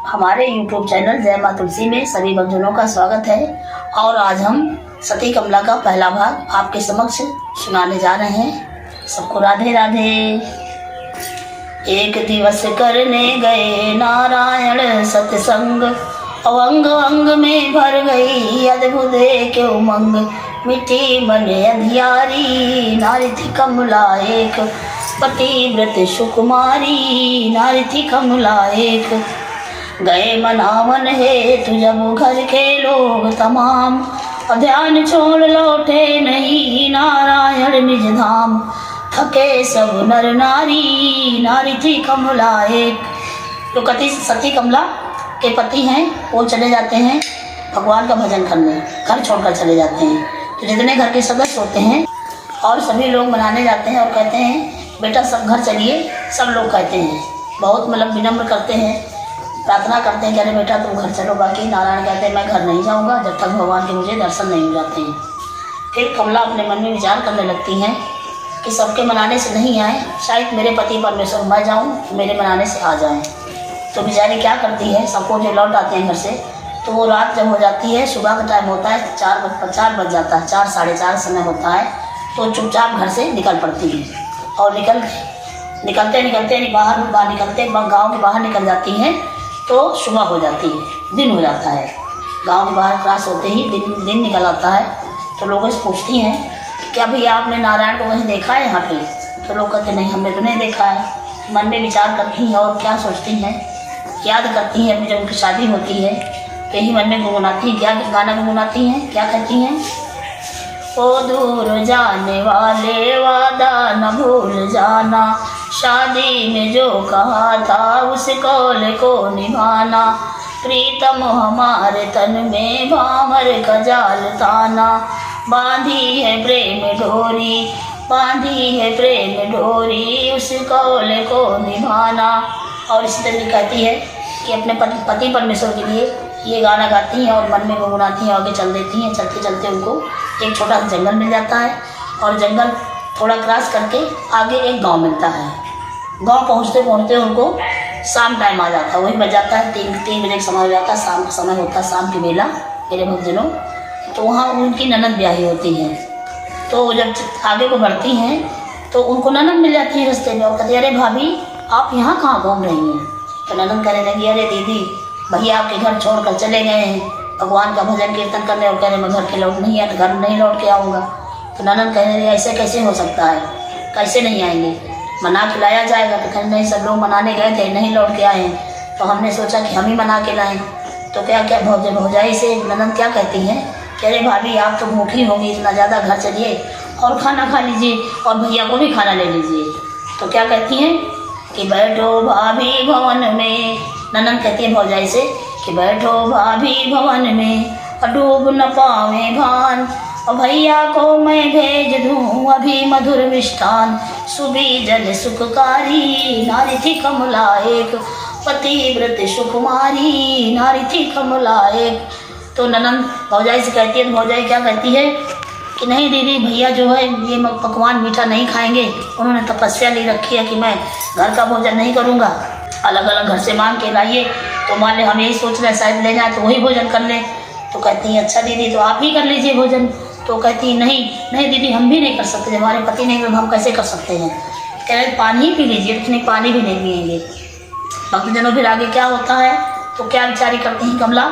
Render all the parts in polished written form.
हमारे YouTube channel जय मां तुलसी में सभी भक्तजनों का स्वागत है और आज हम सती कमला का पहला भाग आपके समक्ष सुनाने जा रहे हैं। सबको राधे राधे। एक दिवस करने गए नारायण सत्संग, अवंग अंग में भर गई अद्भुत के उमंग। मिट्टी मन अंधियारी नारी थी कमला एक, पतिव्रत सुकुमारी नारी थी कमला एक। गए मनावन हेतु जब घर के लोग तमाम, ध्यान छोड़ लौटे नहीं नारायण निज धाम। थके सब नर नारी नारी थी कमला एक। जो कति सती कमला के पति हैं वो चले जाते हैं भगवान का भजन करने, घर छोड़कर चले जाते हैं। तो जितने घर के सदस्य होते हैं और सभी लोग मनाने जाते हैं और कहते हैं बेटा सब घर चलिए। सब लोग कहते हैं, बहुत मतलब विनम्र करते हैं, प्रार्थना करते हैं कि अरे बेटा तुम घर चलो। बाकी नारायण कहते हैं मैं घर नहीं जाऊंगा जब तक भगवान के मुझे दर्शन नहीं हो जाते हैं। फिर कमला अपने मन में विचार करने लगती हैं कि सबके मनाने से नहीं आए, शायद मेरे पति परमेश्वर मैं जाऊँ मेरे मनाने से आ जाएँ। तो बेचारी क्या करती है, सबको जो लौट आते हैं घर से, तो वो रात जब हो जाती है, सुबह का टाइम होता है, 4 बज जाता है, 4 साढ़े 4 समय होता है, तो चुपचाप घर से निकल पड़ती है। और निकलते गाँव के बाहर निकल जाती हैं तो सुबह हो जाती है, दिन हो जाता है। गांव के बाहर क्रॉस होते ही दिन निकल आता है। तो लोग इस पूछती हैं क्या भैया आपने नारायण को कहीं देखा है यहाँ पे? तो लोग कहते नहीं हमने तो नहीं देखा है। मन में विचार करती हैं और क्या सोचती हैं, याद करती हैं अभी जब उनकी शादी होती है, यही मन में गुनगुनाती हैं। क्या गाना गुनगुनाती हैं, क्या कहती हैं? ओ दूर जाने वाले वादा न भूल जाना, शादी में जो कहा था उस कौल को निभाना। प्रीतम हमारे तन में भामर का जाल ताना, बांधी है प्रेम डोरी उस कौल को निभाना। और इसी तरह कहती है कि अपने पति परमेश्वर के लिए ये गाना गाती हैं और मन में गुनगुनाती हैं, आगे चल देती हैं। चलते चलते उनको एक छोटा सा जंगल मिल जाता है और जंगल थोड़ा क्रॉस करके आगे एक गांव मिलता है। गांव पहुंचते पहुंचते उनको शाम टाइम आ जाता है, वही बज जाता है 3 बजे का समय हो जाता है, शाम का समय होता है, शाम की बेला मेरे भक्तजनों। तो वहाँ उनकी ननद ब्याही होती है। तो जब आगे को बढ़ती हैं तो उनको ननद मिल जाती है रास्ते में और कहती है अरे भाभी आप यहाँ कहाँ घूम रही हैं? तो ननद कहने लगी अरे दीदी भैया आपके घर छोड़कर चले गए हैं भगवान का भजन कीर्तन करने, और कह रहे मैं घर नहीं लौट के आऊँगा। तो ननद कहने लगी ऐसे कैसे हो सकता है, कैसे नहीं आएंगे, मना के लाया जाएगा। तो कहने नहीं सब लोग मनाने गए थे नहीं लौट के आए, तो हमने सोचा कि हम ही मना के लाएँ। तो क्या भौजाई से ननद क्या कहती हैं कि अरे भाभी आप तो भूखी होंगी, इतना ज़्यादा घर चलिए और खाना खा लीजिए और भैया को भी खाना ले लीजिए। तो क्या कहती हैं कि बैठो भाभी भवन में, ननद कहती है भौजाई से कि बैठो भाभी भवन में, डूब न पावे भान, और भैया को मैं भेज दूँ अभी मधुर मिष्ठान। सुबी जल सुखकारी नारी थी कमला एक, पतिव्रत सुकुमारी नारी थी कमला एक। तो ननद भौजाई से कहती है, तो भौजाई क्या कहती है कि नहीं दीदी भैया जो है ये पकवान मीठा नहीं खाएंगे, उन्होंने तपस्या ली रखी है कि मैं घर का भोजन नहीं करूँगा, अलग अलग घर से मांग के लाइए। तो मान ले हम यही सोच रहे हैं शायद ले जाए तो वही भोजन कर लें। तो कहती हैं अच्छा दीदी तो आप ही कर लीजिए भोजन। तो कहती नहीं दीदी हम भी नहीं कर सकते, जब हमारे पति नहीं कर हम कैसे कर सकते हैं। कह रहे पानी ही पी लीजिए, तो नहीं पानी भी नहीं पिएंगे। भक्तजनों फिर आगे क्या होता है, तो क्या विचारी करती हैं कमला,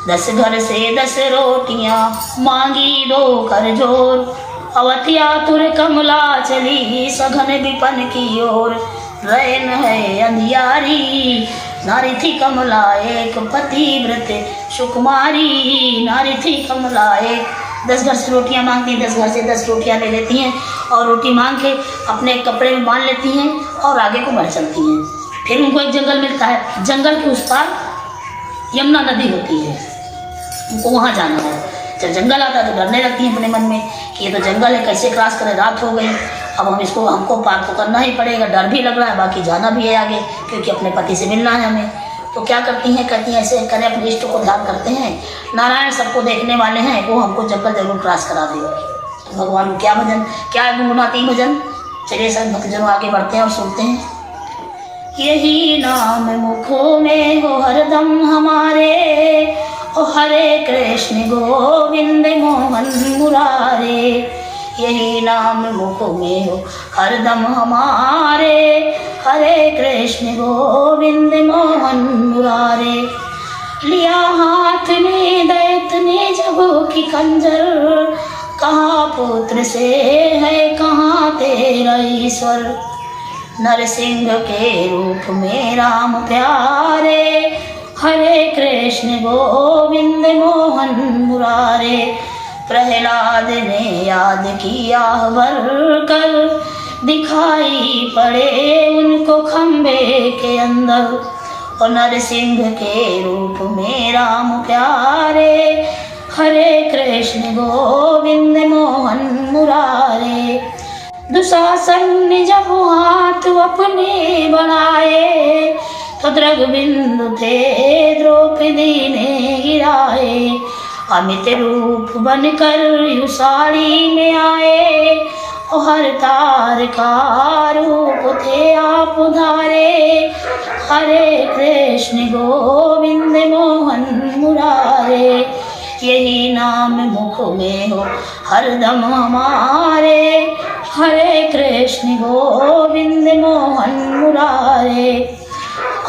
10 घर से 10 रोटियां मांगी दो कर जोर, अवतिया तुर कमला चली सघन विपन की ओर। रैन है अंधियारी नारी थी कमला एक, पतिव्रत सुकुमारी नारी थी कमला एक। 10 घर से रोटियां मांगती हैं, 10 घर से 10 रोटियां ले लेती हैं और रोटी मांग के अपने कपड़े में बांध लेती हैं और आगे को बढ़ चलती हैं। फिर उनको एक जंगल मिलता है, जंगल के उस पार यमुना नदी होती है, उनको वहाँ जाना है। जब जंगल आता है तो डरने लगती हैं अपने मन में कि ये तो जंगल है, कैसे क्रॉस करें, रात हो गई, अब हमको पार तो करना ही पड़ेगा। डर भी लग रहा है, बाकी जाना भी है आगे क्योंकि अपने पति से मिलना है हमें। तो क्या करती हैं, कहती हैं ऐसे करें अपने इष्ट को ध्यान करते हैं, नारायण सबको देखने वाले हैं, वो हमको जंगल जरूर क्रॉस करा देगा। तो भगवान को क्या गुनगुनाती भजन, चलिए सब भक्तजनों आगे बढ़ते हैं और सुनते हैं। यही नाम मुखों में हो हरदम हमारे, ओ हरे कृष्ण गोविंद मोहन मुरारे। यही नाम मुखों में हो हरदम हमारे, हरे कृष्ण गोविंद मोहन मुरारे। लिया हाथ में दैत ने जब की खंजर, कहाँ पुत्र से है कहाँ तेरा ईश्वर। नरसिंह के रूप में राम प्यारे, हरे कृष्ण गोविंद मोहन मुरारे। प्रहलाद ने याद किया भर कर, दिखाई पड़े उनको खम्बे के अंदर। और नरसिंह के रूप में राम प्यारे, हरे कृष्ण गोविंद मोहन मुरारे। दुशासन ने जब हाथ अपने बढ़ाए, तो द्रगबिंदु थे द्रौपदी ने गिराए। अमित रूप बनकर युसाड़ी में आए, और हर तार का रूप थे आप धारे, हरे कृष्ण गोविंद मोहन मुरारे। यही नाम मुख में हो हरदम हमारे, हरे कृष्ण गोविंद मोहन मुरारे।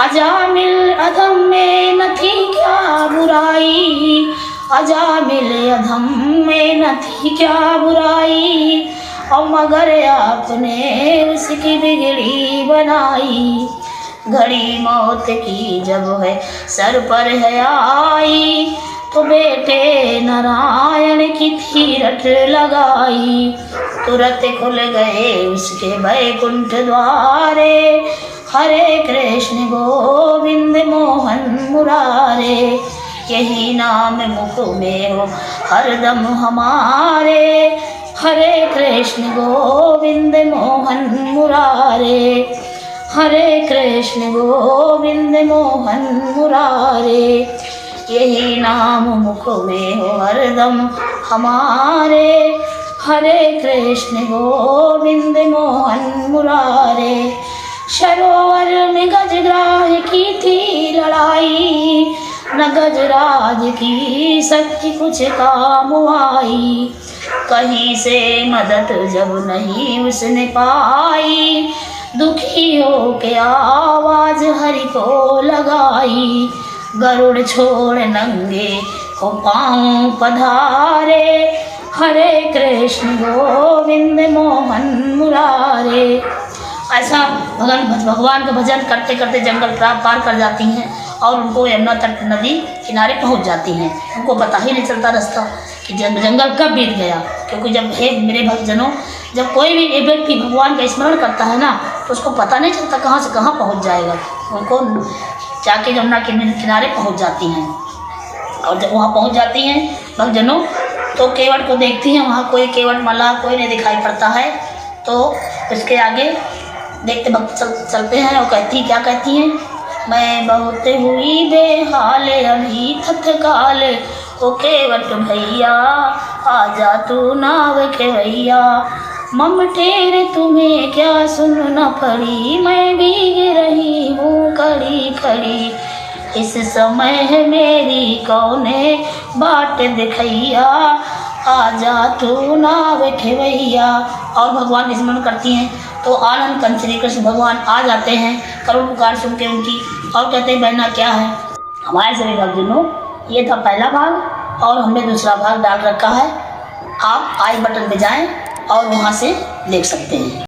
अजामिल अधम में न थी क्या बुराई, अजामिल अधम में न थी क्या बुराई, और मगर आपने उसकी बिगड़ी बनाई। घड़ी मौत की जब है सर पर है आई, तो बेटे नारायण की थी रट लगाई। तुरंत खुल गए उसके वैकुंठ द्वारे, हरे कृष्ण गोविंद मोहन मुरारे। यही नाम मुख में हो हरदम हमारे, हरे कृष्ण गोविंद मोहन मुरारे। हरे कृष्ण गोविंद मोहन मुरारे। यही नाम मुख में हो हरदम हमारे, हरे कृष्ण गोविंद मोहन मुरारे। सरोवर में गजराज की थी लड़ाई, न गजराज की शक्ति कुछ काम आई। कहीं से मदद जब नहीं उसने पाई, दुखी हो के आवाज हरि को लगाई। गरुड़ छोड़ नंगे को पाँव पधारे, हरे कृष्ण गोविंद मोहन मुरारे। ऐसा भगवान का भजन करते करते जंगल पार कर जाती हैं, और उनको यमुना तट नदी किनारे पहुंच जाती हैं। उनको पता ही नहीं चलता रास्ता कि जंगल कब बीत गया। क्योंकि जब हे मेरे भक्तजनों, जब कोई भी एक व्यक्ति भगवान का स्मरण करता है ना, तो उसको पता नहीं चलता कहाँ से कहाँ पहुंच जाएगा। उनको जाके यमुना के किनारे पहुंच जाती हैं, और जब वहाँ पहुंच जाती हैं भक्तजनों, तो केवट को देखती हैं। वहाँ कोई केवट मल्लाह कोई नहीं दिखाई पड़ता है। तो उसके आगे देखते भक्त चलते हैं, और क्या कहती हैं, मैं बहुत हुई बेहाल अभी थतकाल, ओ केवट भैया आजा तू नाव के भैया। ममटेर तुम्हें क्या सुन न पड़ी, मैं भीग रही हूँ खड़ी खड़ी। इस समय है मेरी कौने बाट दिखैया, आजा तू नाव के भैया। और भगवान की स्मरण करती हैं, तो आनंद कंद श्री कृष्ण भगवान आ जाते हैं, करुण पुकार सुन के उनकी, और कहते हैं बहना क्या है। हमारे सभी भक्तजनों, ये था पहला भाग, और हमने दूसरा भाग डाल रखा है। आप आई बटन पे जाएं और वहाँ से देख सकते हैं।